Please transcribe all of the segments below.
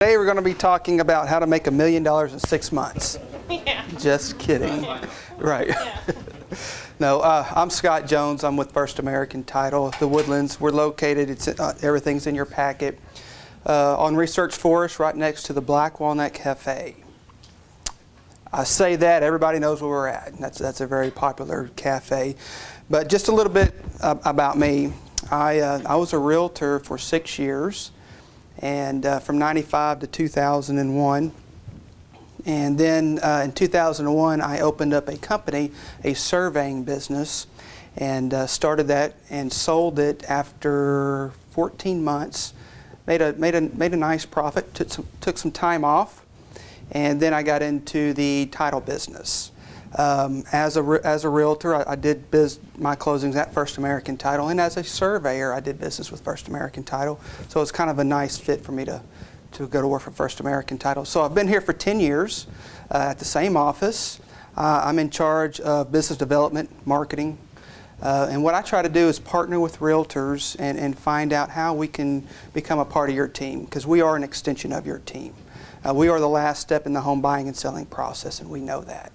Today we're going to be talking about how to make $1 million in 6 months. Yeah. Just kidding. Right. Yeah. No, I'm Scott Jones. I'm with First American Title. The Woodlands. We're located. Everything's in your packet. On Research Forest, right next to the Black Walnut Cafe. I say that everybody knows where we're at. That's a very popular cafe. But just a little bit about me. I was a realtor for 6 years. And from 95 to 2001. And then in 2001, I opened up a company, a surveying business, and started that and sold it after 14 months. Made a nice profit, took some time off, and then I got into the title business. As a realtor, I did my closings at First American Title, and as a surveyor, I did business with First American Title. So it's kind of a nice fit for me to go to work for First American Title. So I've been here for 10 years at the same office. I'm in charge of business development, marketing, and what I try to do is partner with realtors and find out how we can become a part of your team, because we are an extension of your team. We are the last step in the home buying and selling process, and we know that.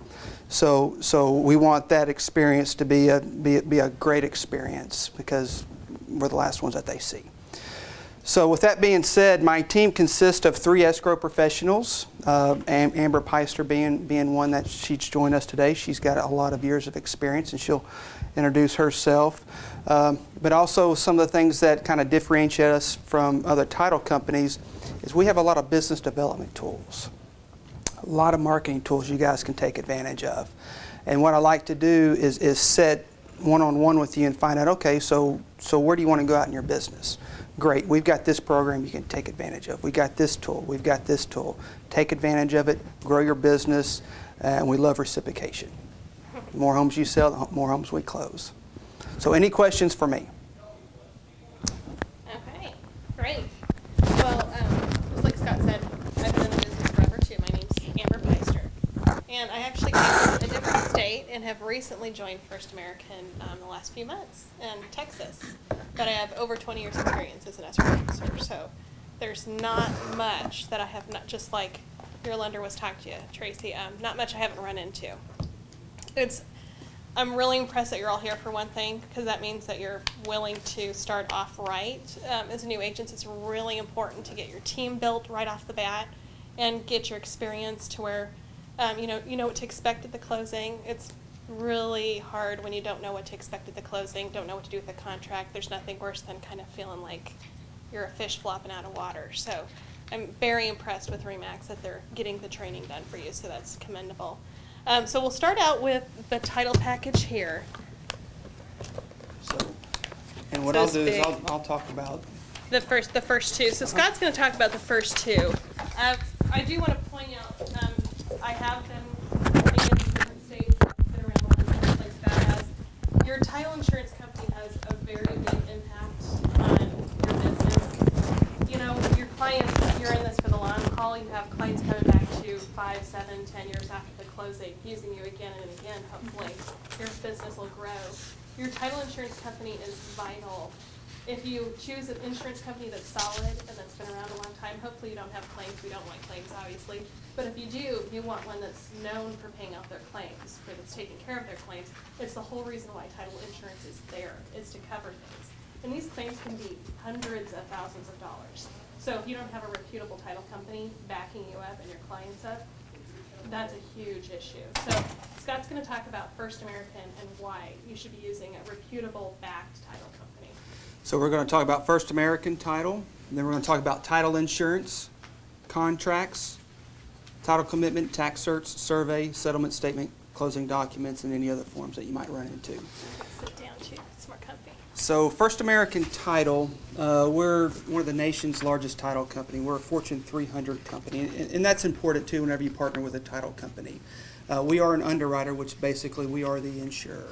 So we want that experience to be a great experience, because we're the last ones that they see. So with that being said, my team consists of 3 escrow professionals, Amber Piester being one that she's joined us today. She's got a lot of years of experience, and she'll introduce herself. But also some of the things that kind of differentiate us from other title companies is we have a lot of business development tools. A lot of marketing tools you guys can take advantage of. And what I like to do is sit one-on-one with you and find out, okay, so where do you want to go out in your business? Great, we've got this program you can take advantage of. We got this tool, we've got this tool. Take advantage of it, grow your business, and we love reciprocation. The more homes you sell, the more homes we close. So any questions for me? Okay, great. Well, just like Scott said, I've been in the business forever too. My name's Amber Piester. And I actually came from a different state and have recently joined First American the last few months in Texas. But I have over 20 years experience as an escrow officer. So there's not much that I have not, just like your lender was talking to you, Tracy, not much I haven't run into. I'm really impressed that you're all here for one thing, because that means that you're willing to start off right. As new agents, it's really important to get your team built right off the bat and get your experience to where you know what to expect at the closing. It's really hard when you don't know what to expect at the closing, don't know what to do with the contract. There's nothing worse than kind of feeling like you're a fish flopping out of water. So I'm very impressed with RE/MAX that they're getting the training done for you, so that's commendable. So we'll start out with the title package here. And what I'll do is I'll talk about the first two. So Scott's going to talk about the first two. I do want to point out I have been living in different states, been around Woodlands like Scott has. Your title insurance company has a very big impact on your business. You know, your clients, if you're in this for the long haul, you have clients coming back to 5, 7, 10 years after the closing, using you again and again. Hopefully your business will grow. Your title insurance company is vital. If you choose an insurance company that's solid and that's been around a long time, hopefully you don't have claims. We don't want claims, obviously. But if you do, you want one that's known for paying out their claims, or that's taking care of their claims. It's the whole reason why title insurance is there, is to cover things. And these claims can be hundreds of thousands of dollars. So if you don't have a reputable title company backing you up and your clients up, that's a huge issue. So Scott's going to talk about First American and why you should be using a reputable backed title company. So we're going to talk about First American Title, and then we're going to talk about title insurance, contracts, title commitment, tax certs, survey, settlement statement, closing documents, and any other forms that you might run into. Sit down too, it's more comfy. So First American Title, we're one of the nation's largest title company. We're a Fortune 300 company, and that's important too whenever you partner with a title company. We are an underwriter, which basically we are the insurer.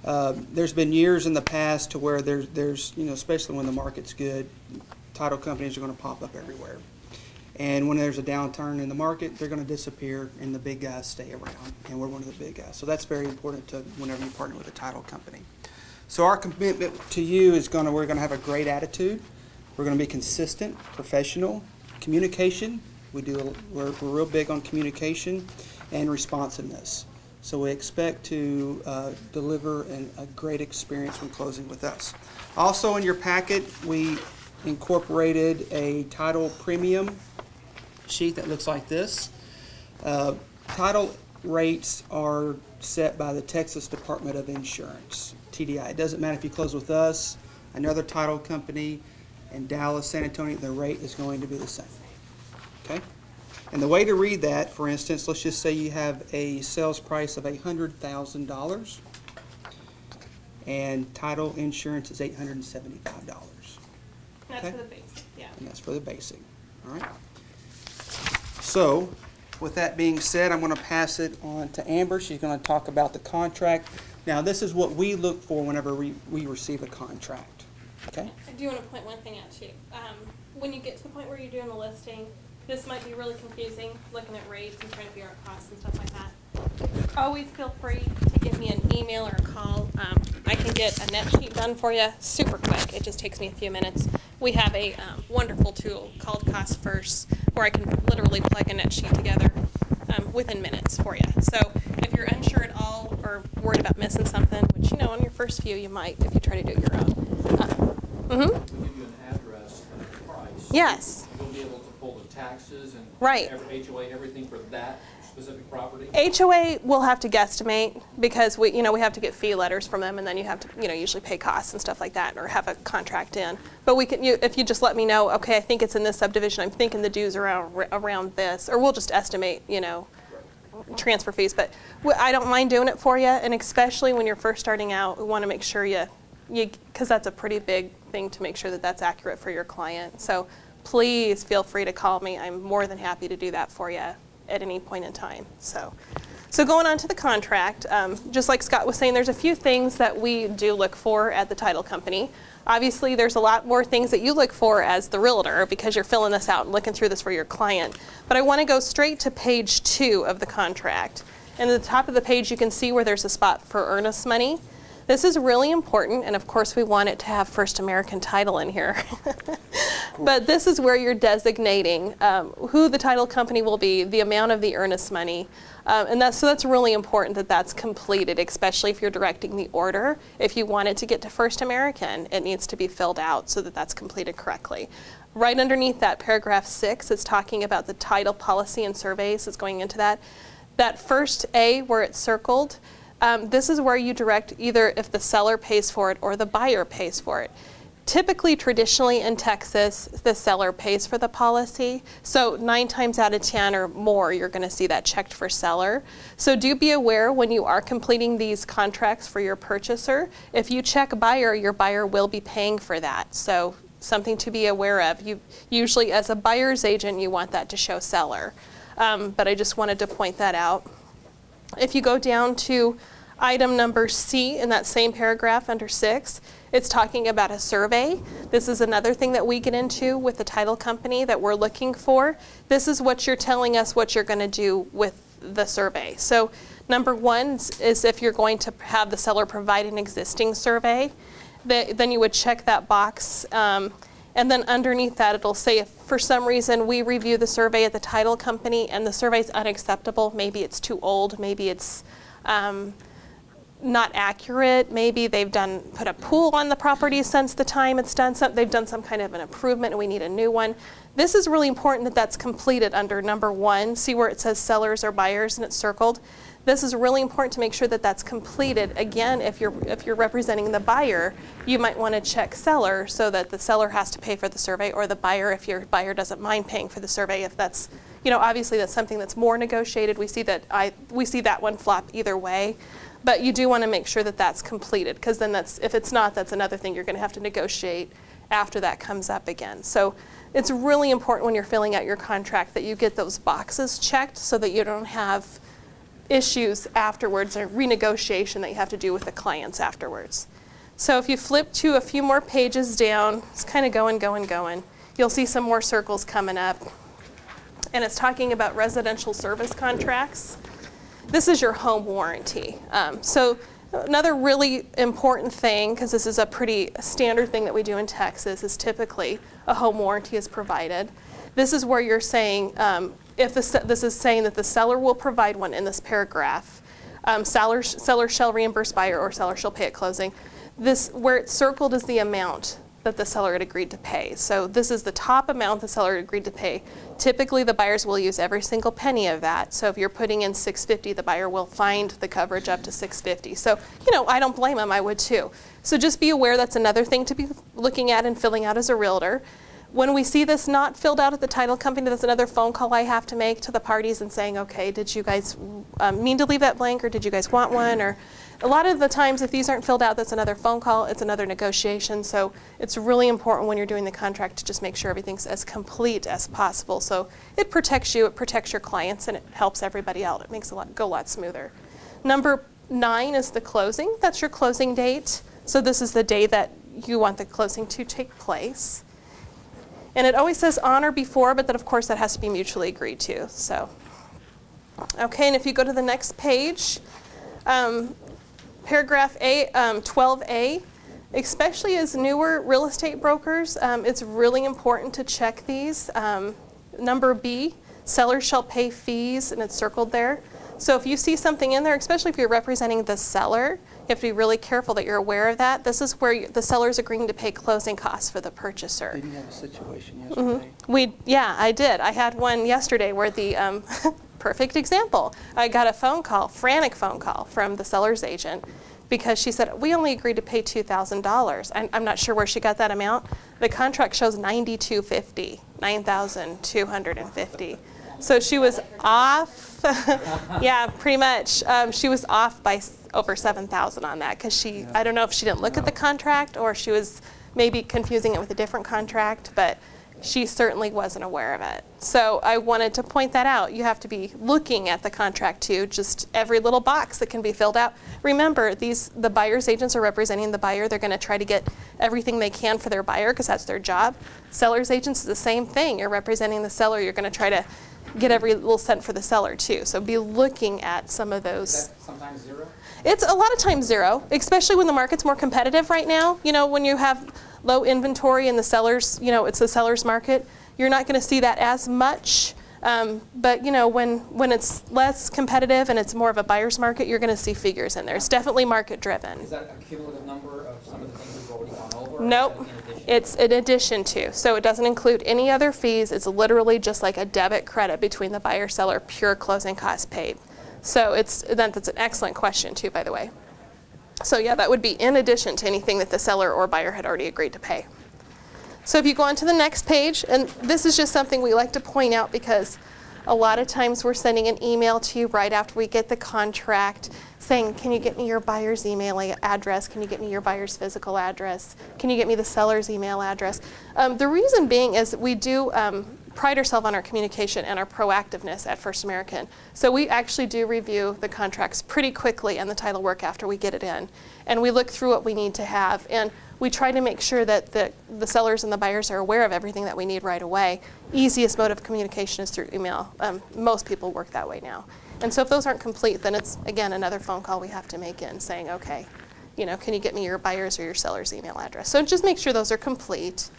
There's been years in the past to where there's especially when the market's good, title companies are going to pop up everywhere. And when there's a downturn in the market, they're going to disappear, and the big guys stay around, and we're one of the big guys. So that's very important to whenever you partner with a title company. So our commitment to you is we're going to have a great attitude. We're going to be consistent, professional, Communication, we're real big on communication and responsiveness. So we expect to deliver a great experience when closing with us. Also in your packet, we incorporated a title premium sheet that looks like this. Title rates are set by the Texas Department of Insurance, TDI. It doesn't matter if you close with us, another title company in Dallas, San Antonio, the rate is going to be the same. Okay? And the way to read that, for instance, let's just say you have a sales price of $100,000 and title insurance is $875. That's for the basic, yeah. And that's for the basic. All right. So, with that being said, I'm going to pass it on to Amber. She's going to talk about the contract. Now, this is what we look for whenever we receive a contract. Okay? I do want to point one thing out too. When you get to the point where you're doing the listing, this might be really confusing, looking at rates and trying to figure out costs and stuff like that. Always feel free to give me an email or a call. I can get a net sheet done for you super quick. It just takes me a few minutes. We have a wonderful tool called Cost First, where I can literally plug a net sheet together within minutes for you. So if you're unsure at all or worried about missing something, which you know on your first few you might if you try to do it your own. We give you an address and a price. Yes. You'll be able to pull the taxes and Right. HOA, everything for that specific property. HOA will have to guesstimate because we have to get fee letters from them, and then you have to usually pay costs and stuff like that, or have a contract in. But we can if you just let me know, okay, I think it's in this subdivision. I'm thinking the dues are around this, or we'll just estimate, transfer fees. But I don't mind doing it for you, and especially when you're first starting out, we want to make sure because that's a pretty big thing to make sure that that's accurate for your client. So please feel free to call me. I'm more than happy to do that for you at any point in time. So going on to the contract, just like Scott was saying, there's a few things that we do look for at the title company. Obviously, there's a lot more things that you look for as the realtor because you're filling this out and looking through this for your client. But I want to go straight to page 2 of the contract. And at the top of the page, you can see where there's a spot for earnest money. This is really important, and of course we want it to have First American Title in here. But this is where you're designating who the title company will be, the amount of the earnest money, and that's really important that that's completed, especially if you're directing the order. If you want it to get to First American, it needs to be filled out so that that's completed correctly. Right underneath that, paragraph 6, it's talking about the title policy and surveys. It's going into that. That first A where it's circled, this is where you direct either if the seller pays for it or the buyer pays for it. Typically, traditionally in Texas, the seller pays for the policy. So 9 times out of 10 or more, you're going to see that checked for seller. So do be aware when you are completing these contracts for your purchaser, if you check buyer, your buyer will be paying for that. So something to be aware of. You usually, as a buyer's agent, you want that to show seller. But I just wanted to point that out. If you go down to item number C in that same paragraph under 6, it's talking about a survey. This is another thing that we get into with the title company that we're looking for. This is what you're telling us what you're going to do with the survey. So number 1 is if you're going to have the seller provide an existing survey, then you would check that box. And then underneath that, it'll say if for some reason we review the survey at the title company and the survey is unacceptable, maybe it's too old, maybe it's not accurate, maybe they've put a pool on the property since the time it's done, they've done some kind of an improvement and we need a new one. This is really important that that's completed under number 1. See where it says sellers or buyers and it's circled? This is really important to make sure that that's completed. Again, if you're representing the buyer, you might want to check seller so that the seller has to pay for the survey, or the buyer if your buyer doesn't mind paying for the survey. If that's, obviously that's something that's more negotiated. We see that one flop either way. But you do want to make sure that that's completed, because then if it's not, that's another thing you're going to have to negotiate after that comes up again. So it's really important when you're filling out your contract that you get those boxes checked so that you don't have issues afterwards or renegotiation that you have to do with the clients afterwards. So if you flip to a few more pages down, it's kind of going, you'll see some more circles coming up. And it's talking about residential service contracts. This is your home warranty. So another really important thing, because this is a pretty standard thing that we do in Texas, is typically a home warranty is provided. This is where you're saying, if this is saying that the seller will provide one in this paragraph. Seller shall reimburse buyer or seller shall pay at closing. This, where it's circled, is the amount that the seller had agreed to pay. So this is the top amount the seller agreed to pay. Typically, the buyers will use every single penny of that. So if you're putting in $650, the buyer will find the coverage up to $650. So, you know, I don't blame them. I would too. So just be aware that's another thing to be looking at and filling out as a realtor. When we see this not filled out at the title company, that's another phone call I have to make to the parties and saying, okay, did you guys mean to leave that blank, or did you guys want one? Or a lot of the times, if these aren't filled out, that's another phone call. It's another negotiation. So it's really important when you're doing the contract to just make sure everything's as complete as possible. So it protects you, it protects your clients, and it helps everybody out. It makes it go a lot smoother. Number 9 is the closing. That's your closing date. So this is the day that you want the closing to take place. And it always says on or before, but then of course that has to be mutually agreed to. So, okay, and if you go to the next page, paragraph 12A, especially as newer real estate brokers, it's really important to check these. Number B, sellers shall pay fees, and it's circled there. So if you see something in there, especially if you're representing the seller, you have to be really careful that you're aware of that. This is where the seller's agreeing to pay closing costs for the purchaser. Did you have a situation yesterday? Yeah, I did. I had one yesterday where the, perfect example, I got a phone call, frantic phone call from the seller's agent, because she said, we only agreed to pay $2,000. I'm not sure where she got that amount. The contract shows $9,250, $9,250. So she was off, yeah, pretty much. She was off by over $7,000 on that, because she, I don't know if she didn't look at the contract or she was maybe confusing it with a different contract, but she certainly wasn't aware of it. So I wanted to point that out. You have to be looking at the contract too, just every little box that can be filled out. Remember, the buyer's agents are representing the buyer. They're going to try to get everything they can for their buyer, because that's their job. Seller's agents is the same thing. You're representing the seller. You're going to try to get every little cent for the seller too. So be looking at some of those. Is that sometimes zero? It's a lot of times zero, especially when the market's more competitive right now. You know, when you have low inventory and the sellers, you know, it's the seller's market, you're not going to see that as much. But, you know, when it's less competitive and it's more of a buyer's market, you're going to see figures in there. It's definitely market driven. Is that a cumulative number of some of the things we've already gone over? Nope. It's in addition to. So it doesn't include any other fees. It's literally just like a debit credit between the buyer seller, pure closing costs paid. So that's an excellent question too, by the way. So yeah, that would be in addition to anything that the seller or buyer had already agreed to pay. So if you go on to the next page, and this is just something we like to point out, because a lot of times we're sending an email to you right after we get the contract saying, can you get me your buyer's email address? Can you get me your buyer's physical address? Can you get me the seller's email address? The reason being is we do pride ourselves on our communication and our proactiveness at First American. So we actually do review the contracts pretty quickly and the title work after we get it in. And we look through what we need to have. And we try to make sure that the sellers and the buyers are aware of everything that we need right away. Easiest mode of communication is through email. Most people work that way now. And so if those aren't complete, then it's, again, another phone call we have to make in saying, okay, you know, can you get me your buyer's or your seller's email address? So just make sure those are complete.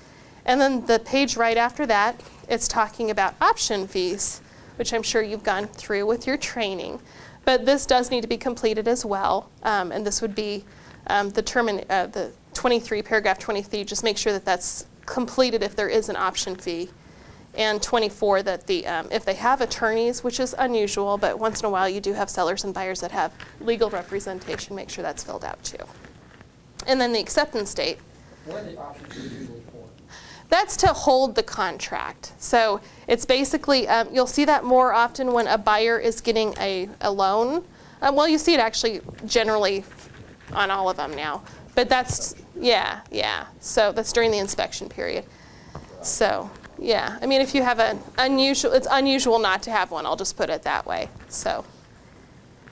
And then the page right after that, it's talking about option fees, which I'm sure you've gone through with your training. But this does need to be completed as well. And this would be the 23, paragraph 23, just make sure that that's completed if there is an option fee. And 24, that if they have attorneys, which is unusual, but once in a while you do have sellers and buyers that have legal representation, make sure that's filled out too. And then the acceptance date. What are the option fees usually for? That's to hold the contract. So it's basically, you'll see that more often when a buyer is getting a loan. Well, you see it actually generally on all of them now. But that's, yeah. So that's during the inspection period. So, yeah. I mean, if you have it's unusual not to have one. I'll just put it that way. So.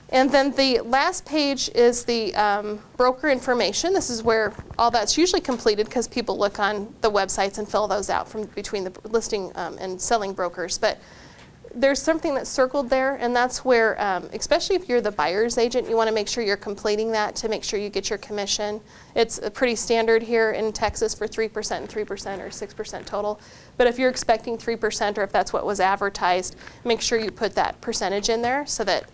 And then the last page is the broker information. This is where all that's usually completed, because people look on the websites and fill those out from between the listing and selling brokers. But there's something that's circled there, and that's where, especially if you're the buyer's agent, you want to make sure you're completing that to make sure you get your commission. It's pretty standard here in Texas for 3% and 3% or 6% total. But if you're expecting 3% or if that's what was advertised, make sure you put that percentage in there so that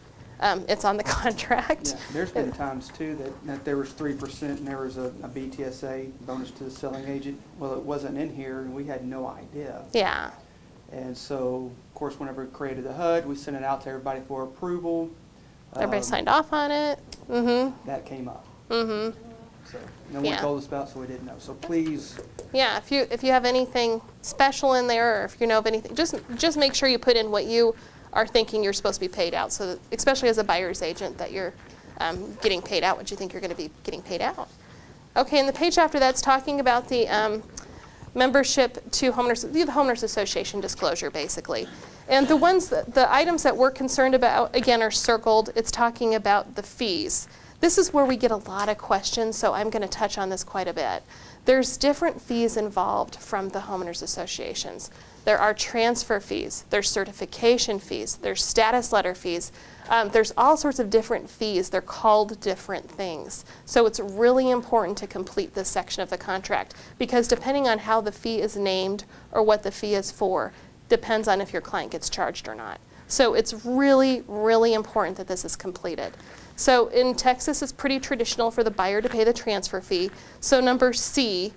it's on the contract. Yeah, there's been times too that there was 3% and there was a BTSA, bonus to the selling agent. Well, it wasn't in here and we had no idea. Yeah. And so, of course, whenever we created the HUD, we sent it out to everybody for approval. Everybody signed off on it. Mm-hmm. That came up. Mm-hmm. So no one told us about, so we didn't know. So please. Yeah, if you have anything special in there, or if you know of anything, just make sure you put in what you are thinking you're supposed to be paid out. So that, especially as a buyer's agent, that you're getting paid out what you think you're going to be getting paid out. Okay, and the page after that's talking about the membership to homeowners, the homeowners association disclosure, basically. And the items that we're concerned about, again, are circled. It's talking about the fees. This is where we get a lot of questions, so I'm going to touch on this quite a bit. There's different fees involved from the homeowners associations. There are transfer fees, there's certification fees, there's status letter fees. There's all sorts of different fees. They're called different things. So it's really important to complete this section of the contract, because depending on how the fee is named or what the fee is for, depends on if your client gets charged or not. So it's really, really important that this is completed. So in Texas, it's pretty traditional for the buyer to pay the transfer fee. So number C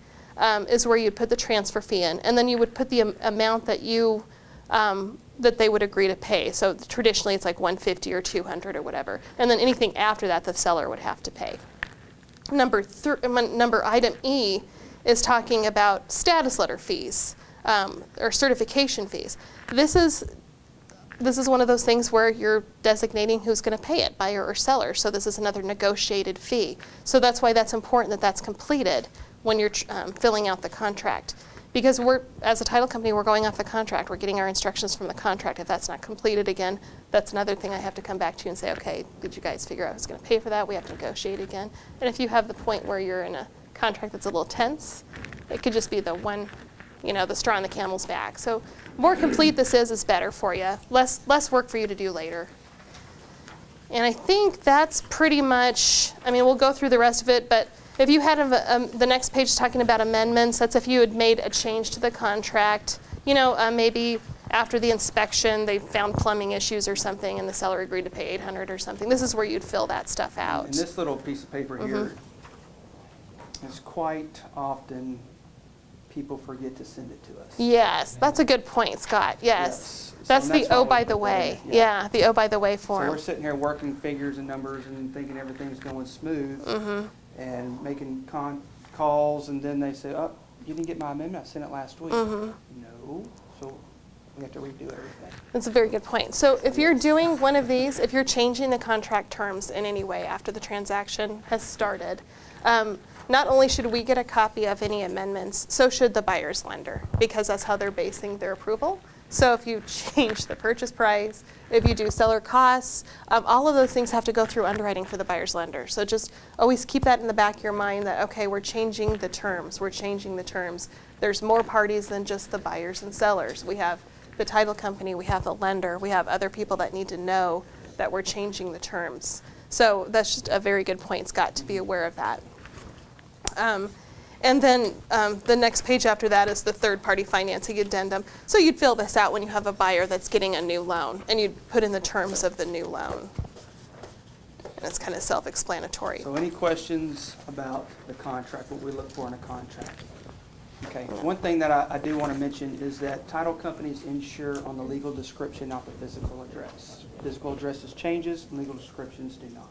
is where you'd put the transfer fee in, and then you would put the amount that you that they would agree to pay. So traditionally, it's like $150 or $200 or whatever, and then anything after that, the seller would have to pay. Number item E is talking about status letter fees or certification fees. This is one of those things where you're designating who's going to pay it, buyer or seller. So this is another negotiated fee. So that's why that's important that that's completed when you're filling out the contract. Because as a title company, we're going off the contract. We're getting our instructions from the contract. If that's not completed again, that's another thing I have to come back to you and say, okay, did you guys figure out who's going to pay for that? We have to negotiate again. And if you have the point where you're in a contract that's a little tense, it could just be the one, the straw on the camel's back. So more complete this is better for you. Less work for you to do later. And I think that's pretty much, we'll go through the rest of it, but if you had the next page talking about amendments, that's if you had made a change to the contract. Maybe after the inspection, they found plumbing issues or something, and the seller agreed to pay $800 or something. This is where you'd fill that stuff out. And this little piece of paper here is quite often people forget to send it to us. Yes, that's a good point, Scott. Yes. That's the oh, by the way. Yeah, the oh, by the way form. So we're sitting here working figures and numbers and thinking everything's going smooth and making calls, and then they say, oh, you didn't get my amendment, I sent it last week. No, so we have to redo everything. That's a very good point. So if you're doing one of these, if you're changing the contract terms in any way after the transaction has started, not only should we get a copy of any amendments, so should the buyer's lender, because that's how they're basing their approval. So if you change the purchase price, if you do seller costs, all of those things have to go through underwriting for the buyer's lender. So just always keep that in the back of your mind that, okay, we're changing the terms. We're changing the terms. There's more parties than just the buyers and sellers. We have the title company, we have the lender, we have other people that need to know that we're changing the terms. So that's just a very good point, Scott, to be aware of that. And then the next page after that is the third-party financing addendum. So you'd fill this out when you have a buyer that's getting a new loan, and you'd put in the terms of the new loan. And it's kind of self-explanatory. So any questions about the contract, what we look for in a contract? Okay, one thing that I do want to mention is that title companies insure on the legal description, not the physical address. Physical addresses changes, legal descriptions do not.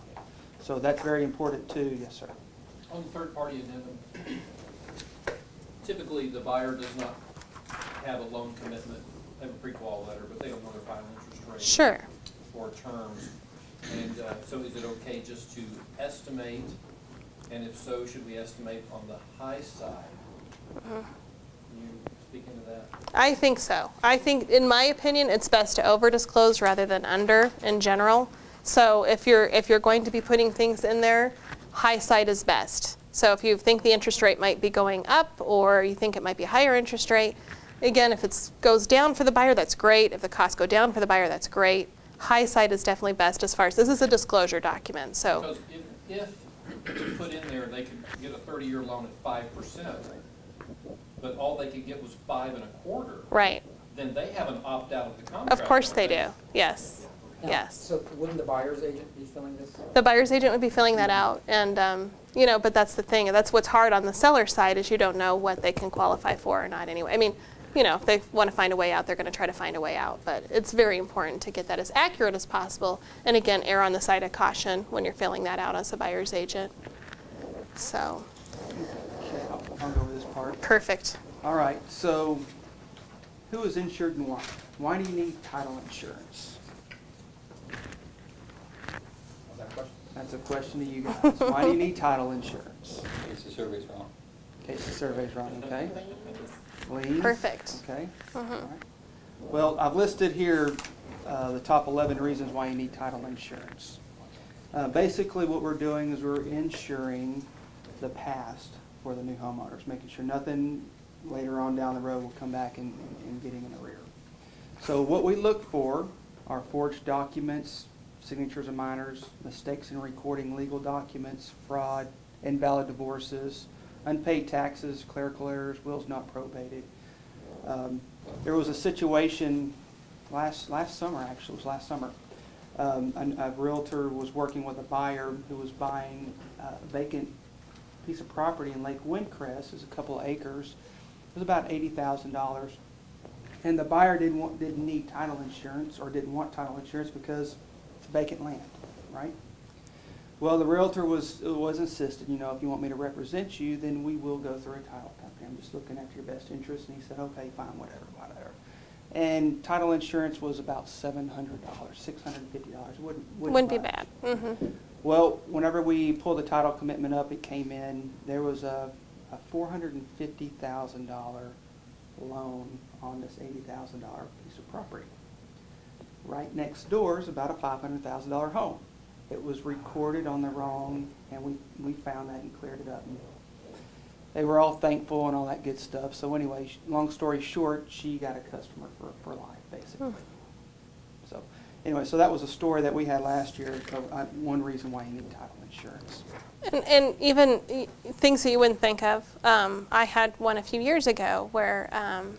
So that's very important too. Yes, sir. On the third-party addendum, typically the buyer does not have a loan commitment, they have a pre-qual letter, but they don't know their final interest rate. Sure. Or terms. And so is it okay just to estimate? And if so, should we estimate on the high side? Can you speak into that? I think so. I think, in my opinion, it's best to over-disclose rather than under in general. So if you're going to be putting things in there, high side is best. So if you think the interest rate might be going up, or you think it might be a higher interest rate, again, if it goes down for the buyer, that's great. If the costs go down for the buyer, that's great. High side is definitely best as far as, this is a disclosure document, so. Because if you put in there, they could get a 30-year loan at 5%, but all they could get was 5 1/4. Right. Then they have an opt-out of the contract. Of course they don't do, yes, Now, yes. So wouldn't the buyer's agent be filling this? The buyer's agent would be filling that out, and you know, but that's the thing. That's what's hard on the seller side is you don't know what they can qualify for or not anyway. I mean, you know, if they want to find a way out, they're going to try to find a way out. But it's very important to get that as accurate as possible. And again, err on the side of caution when you're filling that out as a buyer's agent. So, Okay, I'll go over this part. perfect. All right, so who is insured and why? Why do you need title insurance? Was that a question? That's a question to you guys. Why do you need title insurance? In case the survey's wrong. In case the survey's wrong, okay? Liens? Perfect. Okay. Mhm. All right. Well, I've listed here the top 11 reasons why you need title insurance. Basically, what we're doing is we're insuring the past for the new homeowners, making sure nothing later on down the road will come back and getting in arrear. So what we look for are forged documents, signatures of minors, mistakes in recording legal documents, fraud, invalid divorces, unpaid taxes, clerical errors, wills not probated. There was a situation last summer, actually, it was last summer. A realtor was working with a buyer who was buying a vacant piece of property in Lake Windcrest. It's a couple of acres. It was about $80,000. And the buyer didn't need title insurance or didn't want title insurance because it's vacant land, right? Well, the realtor was insistent, you know, if you want me to represent you, then we will go through a title company. I'm just looking after your best interest. And he said, okay, fine, whatever. And title insurance was about $700, $650. Wouldn't be bad. Mm-hmm. Well, whenever we pulled the title commitment up, it came in, there was a $450,000 loan on this $80,000 piece of property. Right next door is about a $500,000 home. It was recorded on the wrong, and we found that and cleared it up. And they were all thankful and all that good stuff. So anyway, long story short, she got a customer for life, basically. So anyway, so that was a story that we had last year. One reason why you need title insurance. And even things that you wouldn't think of. I had one a few years ago where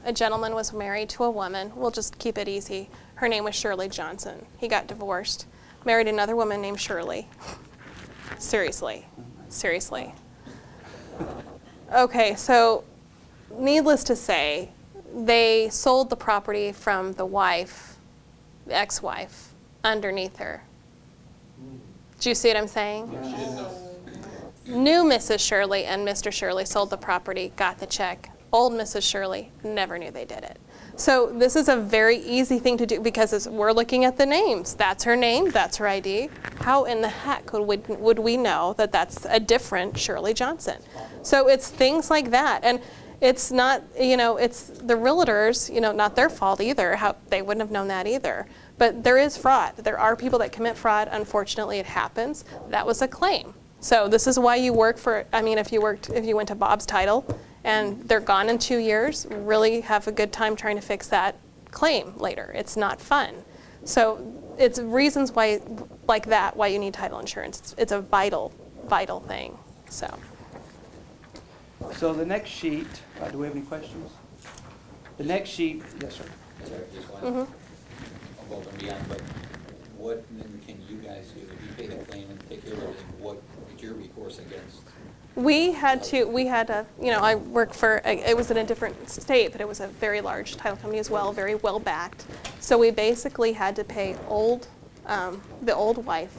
a gentleman was married to a woman. We'll just keep it easy. Her name was Shirley Johnson. He got divorced, married another woman named Shirley. Seriously. Seriously. Okay, so needless to say, they sold the property from the wife, the ex-wife, underneath her. Do you see what I'm saying? She didn't know. New Mrs. Shirley and Mr. Shirley sold the property, got the check. Old Mrs. Shirley never knew they did it. So this is a very easy thing to do because we're looking at the names. That's her name, that's her ID. How in the heck would we know that that's a different Shirley Johnson? So it's things like that. And it's not, you know, it's the realtors, you know, not their fault either. They wouldn't have known that either. But there is fraud. There are people that commit fraud. Unfortunately, it happens. That was a claim. So this is why you work for, I mean, if you went to Bob's Title and they're gone in 2 years, really have a good time trying to fix that claim later. It's not fun. So it's reasons why, like that, why you need title insurance. It's a vital, vital thing. So So the next sheet, do we have any questions? The next sheet, yes, sir. Sorry, just one. Mm-hmm. Above and beyond, but what then can you guys do? If you pay the claim and take care of everything, what is your recourse against? we had a, you know, I work for, it was in a different state, but it was a very large title company as well, very well backed. So we basically had to pay the old wife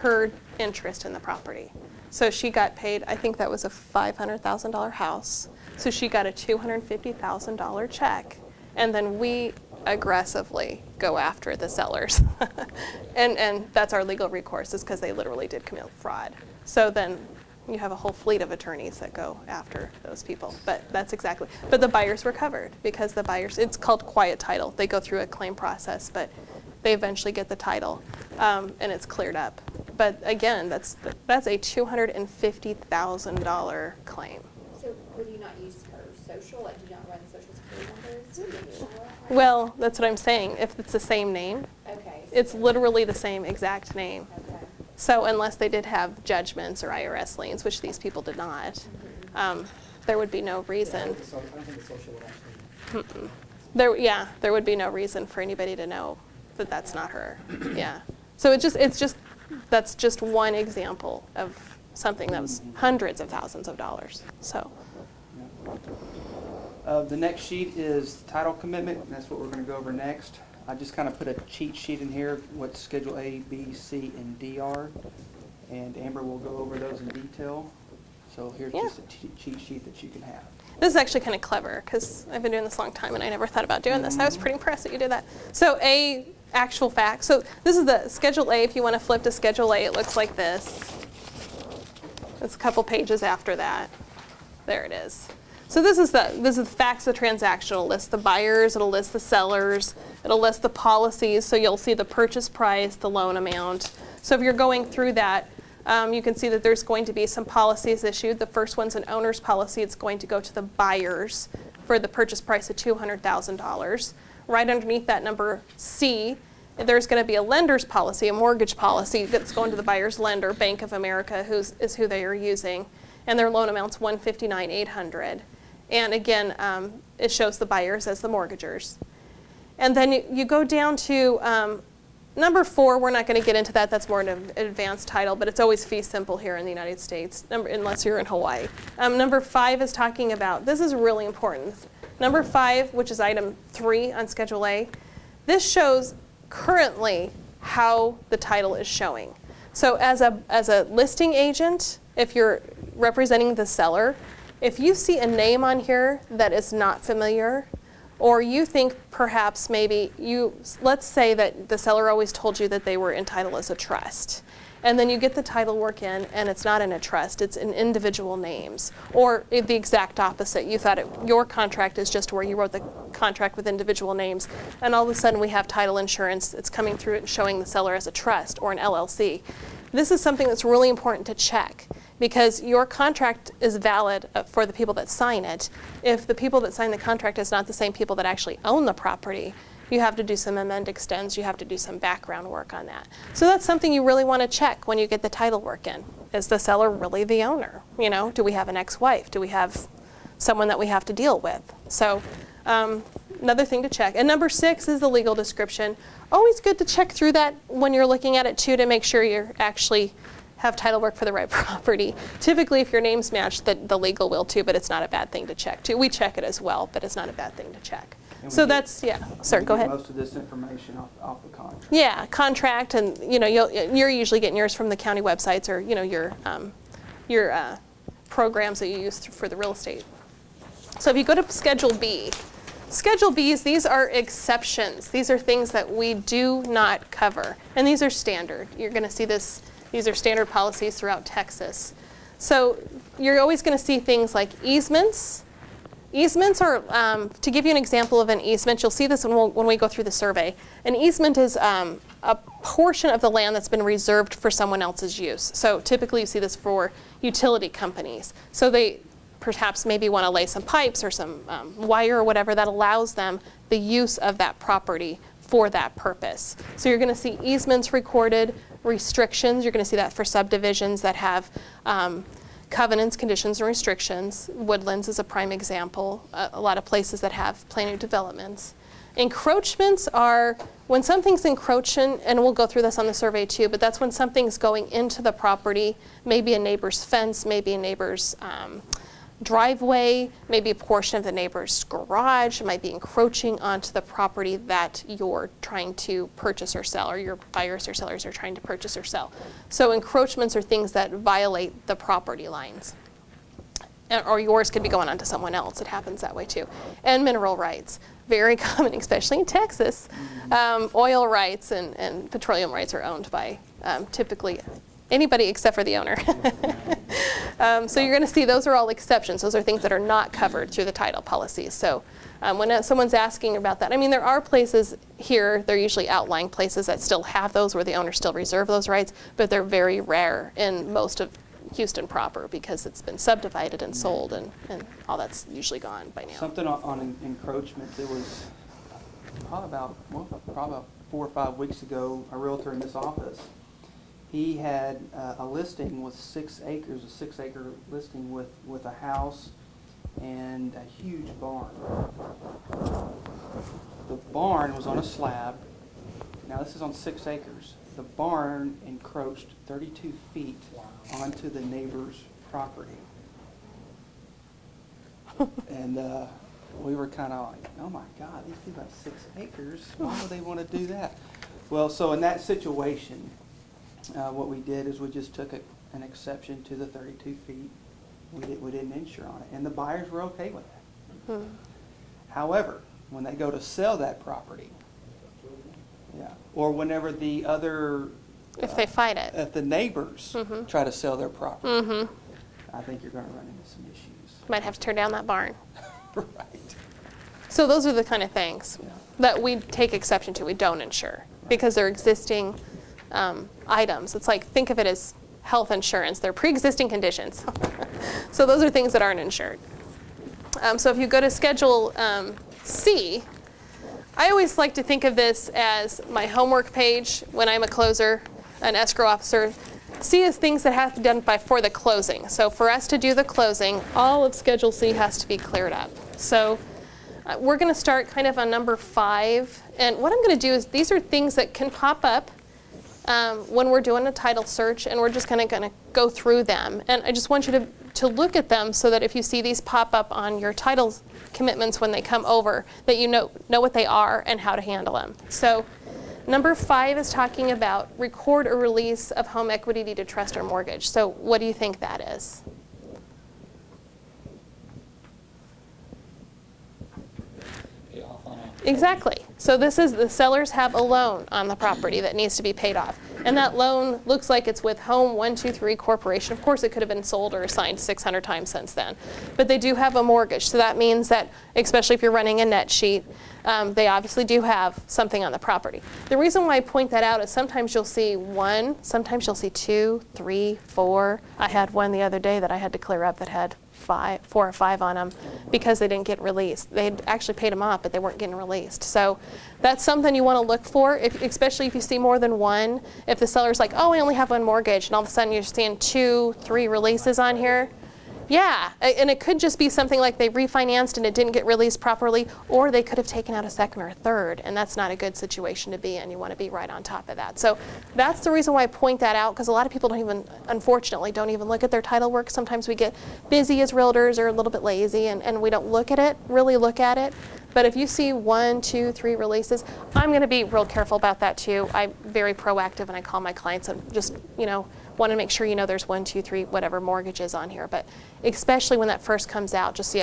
her interest in the property. So she got paid, I think that was a $500,000 house. So she got a $250,000 check. And then we aggressively go after the sellers. and that's our legal recourse, is because they literally did commit fraud. So then you have a whole fleet of attorneys that go after those people. But that's exactly, but the buyers were covered because the buyers, it's called quiet title. They go through a claim process, but they eventually get the title and it's cleared up. But again, that's a $250,000 claim. So would you not use her social? Like, do you not run the social security numbers to make sure? Well, that's what I'm saying. If it's the same name, Okay. it's literally the same exact name. Okay. So unless they did have judgments or IRS liens, which these people did not, there would be no reason. I don't think the social would actually. There would be no reason for anybody to know that that's not her. Yeah. So that's just one example of something that was hundreds of thousands of dollars. So. The next sheet is title commitment, and that's what we're going to go over next. I just kind of put a cheat sheet in here, what Schedule A, B, C, and D are, and Amber will go over those in detail. So here's just a cheat sheet that you can have. This is actually kind of clever because I've been doing this a long time and I never thought about doing this. I was pretty impressed that you did that. So actual facts. So this is the Schedule A. If you want to flip to Schedule A, it looks like this. It's a couple pages after that. There it is. So this is the facts of the transaction. It'll list the buyers, it'll list the sellers, it'll list the policies. So you'll see the purchase price, the loan amount. So if you're going through that, you can see that there's going to be some policies issued. The first one's an owner's policy. It's going to go to the buyers for the purchase price of $200,000. Right underneath that number C, there's going to be a lender's policy, a mortgage policy that's going to the buyer's lender, Bank of America, is who they are using, and their loan amount's $159,800. And again, it shows the buyers as the mortgagors. And then you go down to number 4. We're not going to get into that. That's more an advanced title, but it's always fee simple here in the United States, unless you're in Hawaii. Number 5 is talking about, this is really important. Number 5, which is item 3 on Schedule A, this shows currently how the title is showing. So as a listing agent, if you're representing the seller, if you see a name on here that is not familiar, or you think perhaps maybe let's say that the seller always told you that they were entitled as a trust, and then you get the title work in and it's not in a trust, it's in individual names, or the exact opposite. You thought your contract is just where you wrote the contract with individual names, and all of a sudden we have title insurance, it's coming through and showing the seller as a trust or an LLC. This is something that's really important to check, because your contract is valid for the people that sign it. If the people that sign the contract is not the same people that actually own the property, you have to do some amend extends, you have to do some background work on that. So that's something you really want to check when you get the title work in. Is the seller really the owner? You know, do we have an ex-wife? Do we have someone that we have to deal with? So another thing to check. And number 6 is the legal description. Always good to check through that when you're looking at it too, to make sure you're actually have title work for the right property. Typically, if your name's matched, the legal will too, but it's not a bad thing to check too. We check it as well, but it's not a bad thing to check. So that's, yeah, sir, go ahead. Most of this information off the contract. Yeah, contract, and you know, you're usually getting yours from the county websites, or you know, your programs that you use for the real estate. So if you go to Schedule B, Schedule B's, these are exceptions. These are things that we do not cover, and these are standard. You're going to see this. These are standard policies throughout Texas. So you're always going to see things like easements. Easements are, to give you an example of an easement, you'll see this when we go through the survey. An easement is a portion of the land that's been reserved for someone else's use. So typically you see this for utility companies. So they perhaps maybe want to lay some pipes or some wire or whatever that allows them the use of that property for that purpose. So you're going to see easements recorded, restrictions. You're going to see that for subdivisions that have covenants, conditions, and restrictions. Woodlands is a prime example. A lot of places that have planning developments. Encroachments are when something's encroaching, and we'll go through this on the survey too, but that's when something's going into the property, maybe a neighbor's fence, maybe a neighbor's driveway, maybe a portion of the neighbor's garage might be encroaching onto the property that you're trying to purchase or sell, or your buyers or sellers are trying to purchase or sell. So encroachments are things that violate the property lines. Or yours could be going on to someone else. It happens that way too. And mineral rights, very common, especially in Texas. Oil rights and petroleum rights are owned by typically anybody except for the owner. So you're going to see those are all exceptions. Those are things that are not covered through the title policies. So when someone's asking about that, I mean, there are places here, they're usually outlying places that still have those where the owners still reserve those rights, but they're very rare in most of Houston proper because it's been subdivided and sold, and all that's usually gone by now. Something on encroachments, it was probably about 4 or 5 weeks ago, a realtor in this office, he had a listing with 6 acres, a 6-acre listing with a house and a huge barn. The barn was on a slab. Now this is on 6 acres. The barn encroached 32 feet onto the neighbor's property. And we were kind of like, oh my God, these people have 6 acres. Why would they want to do that? Well, so in that situation, what we did is we just took an exception to the 32 feet. We didn't insure on it, and the buyers were okay with that. However, when they go to sell that property, or whenever the other, If they fight it. if the neighbors try to sell their property, I think you're going to run into some issues. Might have to tear down that barn. Right. So those are the kind of things that we take exception to. We don't insure because they're existing items. It's like, think of it as health insurance. They're pre-existing conditions. So those are things that aren't insured. So if you go to Schedule C, I always like to think of this as my homework page when I'm a closer, an escrow officer. C is things that have to be done before the closing. So for us to do the closing, all of Schedule C has to be cleared up. So we're going to start kind of on number 5. And what I'm going to do is these are things that can pop up when we're doing a title search, and we're just kind of going to go through them. And I just want you to look at them so that if you see these pop up on your title commitments when they come over, that you know what they are and how to handle them. So number 5 is talking about record or release of home equity deed to trust or mortgage. So what do you think that is? Pay off on a- Exactly. So this is the sellers have a loan on the property that needs to be paid off. And that loan looks like it's with Home 123 Corporation. Of course, it could have been sold or assigned 600 times since then. But they do have a mortgage. So that means that, especially if you're running a net sheet, they obviously do have something on the property. The reason why I point that out is sometimes you'll see 1, sometimes you'll see 2, 3, 4. I had one the other day that I had to clear up that had 4 or 5 on them because they didn't get released. They had actually paid them off, but they weren't getting released. So that's something you want to look for, especially if you see more than one. If the seller's like, oh, I only have one mortgage, and all of a sudden you're seeing 2, 3 releases on here. Yeah, and it could just be something like they refinanced and it didn't get released properly, or they could have taken out a second or a third, and that's not a good situation to be in. You want to be right on top of that. So that's the reason why I point that out, because a lot of people don't even, unfortunately, don't even look at their title work. Sometimes we get busy as realtors or a little bit lazy, and we don't look at it, really look at it. But if you see 1, 2, 3 releases, I'm going to be real careful about that too. I'm very proactive, and I call my clients and just, want to make sure there's 1, 2, 3, whatever mortgages on here. But especially when that first comes out, just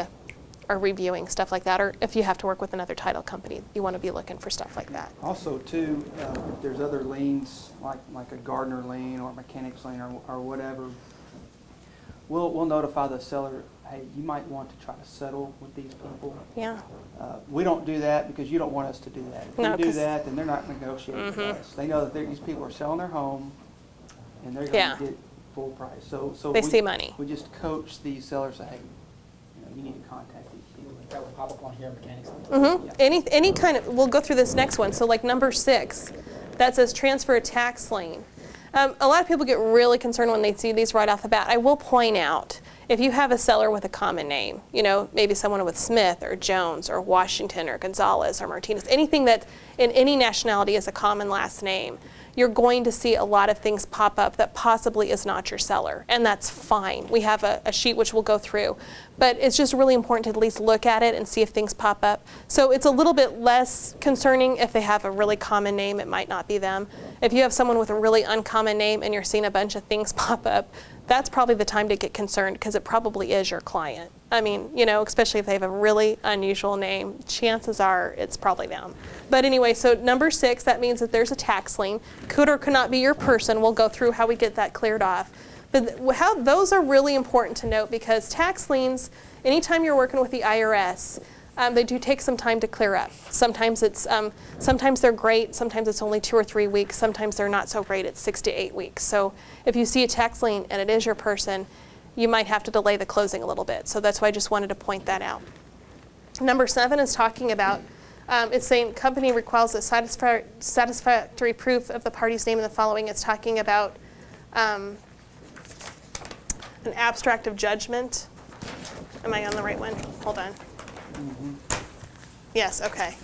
are reviewing stuff like that. Or if you have to work with another title company, you want to be looking for stuff like that. Also, too, if there's other liens, like a gardener lien or a mechanic's lien or whatever, we'll notify the seller, hey, you might want to try to settle with these people. Yeah. We don't do that because you don't want us to do that. If No, we do that, then they're not negotiating with us. They know that these people are selling their home, and they're going to get full price. So they see money. We just coach these sellers, say, hey, you need to contact these people. That would pop up on here, mechanics. Yeah. Any kind of, we'll go through this next one. So like number 6, that says transfer a tax lien. A lot of people get really concerned when they see these right off the bat. I will point out, if you have a seller with a common name, maybe someone with Smith or Jones or Washington or Gonzalez or Martinez, anything that in any nationality is a common last name, you're going to see a lot of things pop up that possibly is not your seller, and that's fine. We have a sheet which we'll go through, but it's just really important to at least look at it and see if things pop up. So it's a little bit less concerning if they have a really common name. It might not be them. If you have someone with a really uncommon name and you're seeing a bunch of things pop up, that's probably the time to get concerned, because it probably is your client. I mean, especially if they have a really unusual name, chances are it's probably them. But anyway, so number 6, that means that there's a tax lien. Could or could not be your person. We'll go through how we get that cleared off. But those are really important to note, because tax liens, anytime you're working with the IRS, they do take some time to clear up. Sometimes it's, sometimes they're great, sometimes it's only 2 or 3 weeks, sometimes they're not so great, it's 6 to 8 weeks. So if you see a tax lien and it is your person, you might have to delay the closing a little bit. So that's why I just wanted to point that out. Number 7 is talking about, it's saying company requires a satisfactory proof of the party's name in the following. It's talking about an abstract of judgment. Am I on the right one? Hold on. Yes, okay.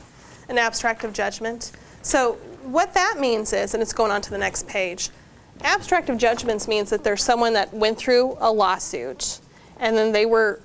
An abstract of judgment. So what that means is, and it's going on to the next page, abstract of judgments means that there's someone that went through a lawsuit and then they were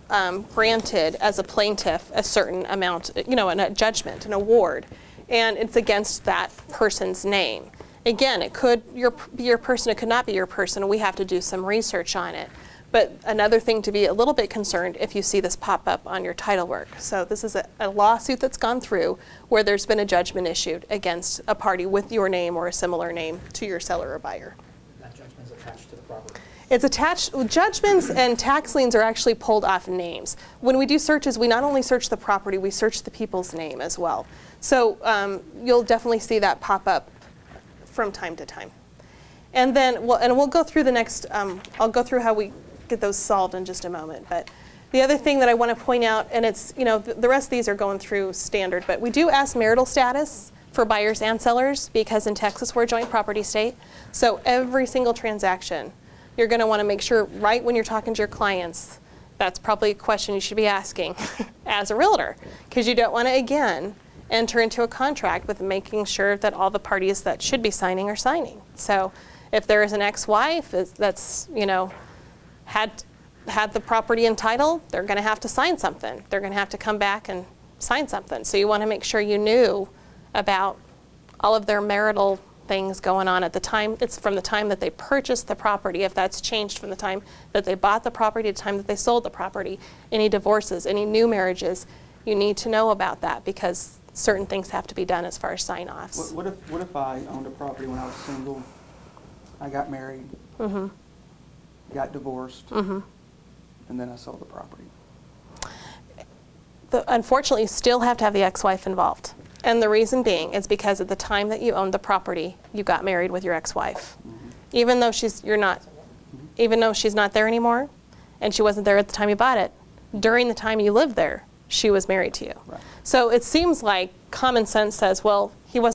granted as a plaintiff a certain amount, you know, a judgment, an award, and it's against that person's name. Again, it could be your person, it could not be your person, and we have to do some research on it. But another thing to be a little bit concerned if you see this pop up on your title work. So this is a lawsuit that's gone through where there's been a judgment issued against a party with your name or a similar name to your seller or buyer. That judgment is attached to the property. It's attached, judgments and tax liens are actually pulled off names. When we do searches, we not only search the property, we search the people's name as well. So you'll definitely see that pop up from time to time. And then, we'll go through the next, I'll go through how we get those solved in just a moment. But the other thing that I want to point out, and it's, you know, the rest of these are going through standard, but we do ask marital status for buyers and sellers because in Texas we're a joint property state. So every single transaction, you're going to want to make sure right when you're talking to your clients, that's probably a question you should be asking as a realtor, because you don't want to, again, enter into a contract with making sure that all the parties that should be signing are signing. So if there is an ex-wife that's, you know, had the property in title, they're going to have to sign something. They're going to have to come back and sign something. So you want to make sure you knew about all of their marital things going on at the time. It's from the time that they purchased the property, if that's changed from the time that they bought the property to the time that they sold the property, any divorces, any new marriages, you need to know about that because certain things have to be done as far as sign-offs. What if I owned a property when I was single, I got married, got divorced, and then I sold the property? Unfortunately, you still have to have the ex-wife involved. And the reason being is because at the time that you owned the property, you got married with your ex-wife. Even though even though she's not there anymore, and she wasn't there at the time you bought it, during the time you lived there, she was married to you. Right. So it seems like common sense says, well, he wasn't